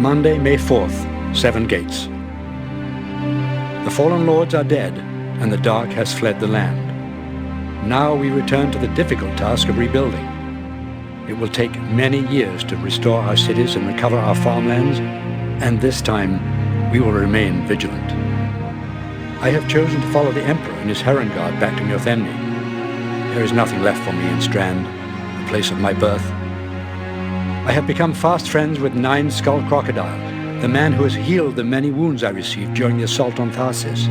Monday, May 4th, 7 gates. The fallen lords are dead, and the dark has fled the land. Now we return to the difficult task of rebuilding. It will take many years to restore our cities and recover our farmlands, and this time we will remain vigilant. I have chosen to follow the Emperor and his Heron Guard back to Mjolnir. There is nothing left for me in Strand, the place of my birth. I have become fast friends with Nine Skull Crocodile, the man who has healed the many wounds I received during the assault on Tharsis.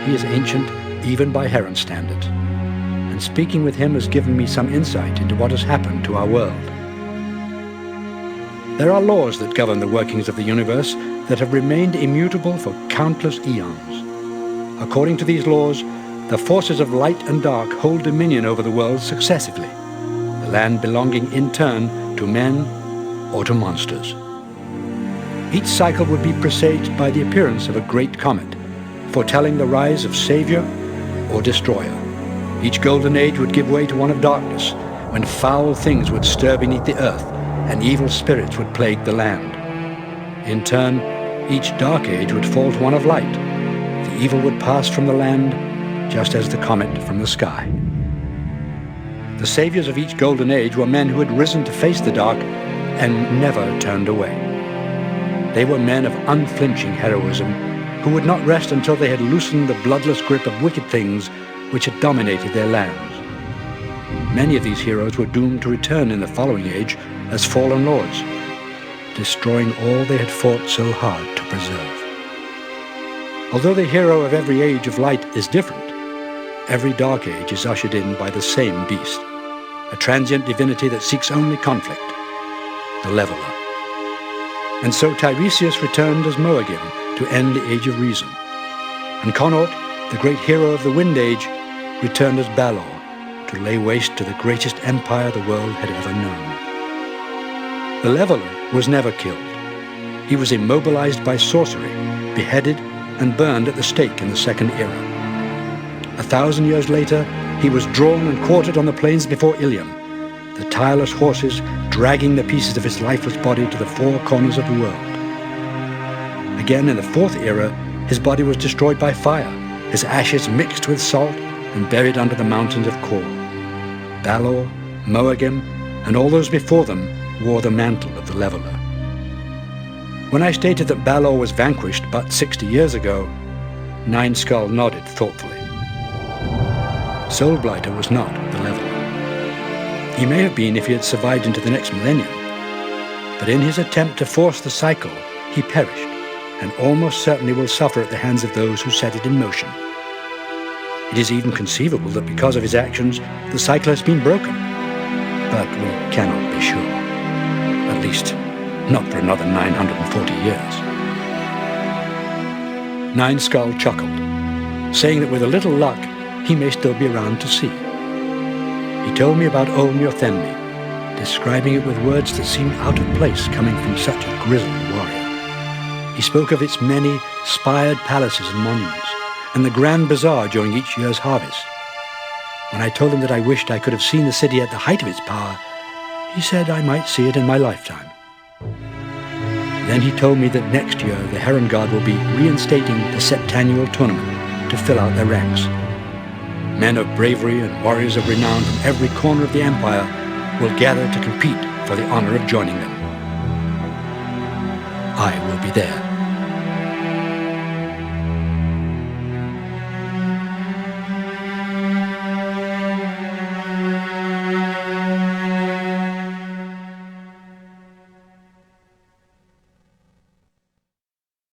He is ancient even by Heron standards, and speaking with him has given me some insight into what has happened to our world. There are laws that govern the workings of the universe that have remained immutable for countless eons. According to these laws, the forces of light and dark hold dominion over the world successively, the land belonging in turn to men or to monsters. Each cycle would be presaged by the appearance of a great comet, foretelling the rise of savior or destroyer. Each golden age would give way to one of darkness, when foul things would stir beneath the earth and evil spirits would plague the land. In turn, each dark age would fall to one of light. The evil would pass from the land, just as the comet from the sky. The saviors of each golden age were men who had risen to face the dark and never turned away. They were men of unflinching heroism who would not rest until they had loosened the bloodless grip of wicked things which had dominated their lands. Many of these heroes were doomed to return in the following age as fallen lords, destroying all they had fought so hard to preserve. Although the hero of every age of light is different, every dark age is ushered in by the same beast, a transient divinity that seeks only conflict, the Leveler. And so Tiresias returned as Moagim to end the Age of Reason, and Connaught, the great hero of the Wind Age, returned as Balor to lay waste to the greatest empire the world had ever known. The Leveler was never killed. He was immobilized by sorcery, beheaded, and burned at the stake in the Second Era. 1,000 years later, he was drawn and quartered on the plains before Ilium, the tireless horses dragging the pieces of his lifeless body to the four corners of the world. Again, in the Fourth Era, his body was destroyed by fire, his ashes mixed with salt and buried under the mountains of Kor. Balor, Moagim, and all those before them wore the mantle of the Leveler. When I stated that Balor was vanquished but 60 years ago, Nine Skull nodded thoughtfully. Soulblighter was not the Leveler. He may have been if he had survived into the next millennium, but in his attempt to force the cycle, he perished, and almost certainly will suffer at the hands of those who set it in motion. It is even conceivable that because of his actions, the cycle has been broken, but we cannot be sure. At least, not for another 940 years. Nine Skull chuckled, saying that with a little luck, he may still be around to see. He told me about old Mjolnir, describing it with words that seemed out of place coming from such a grizzled warrior. He spoke of its many spired palaces and monuments, and the grand bazaar during each year's harvest. When I told him that I wished I could have seen the city at the height of its power, he said I might see it in my lifetime. Then he told me that next year the Heron Guard will be reinstating the septennial tournament to fill out their ranks. Men of bravery and warriors of renown from every corner of the empire will gather to compete for the honor of joining them. I will be there.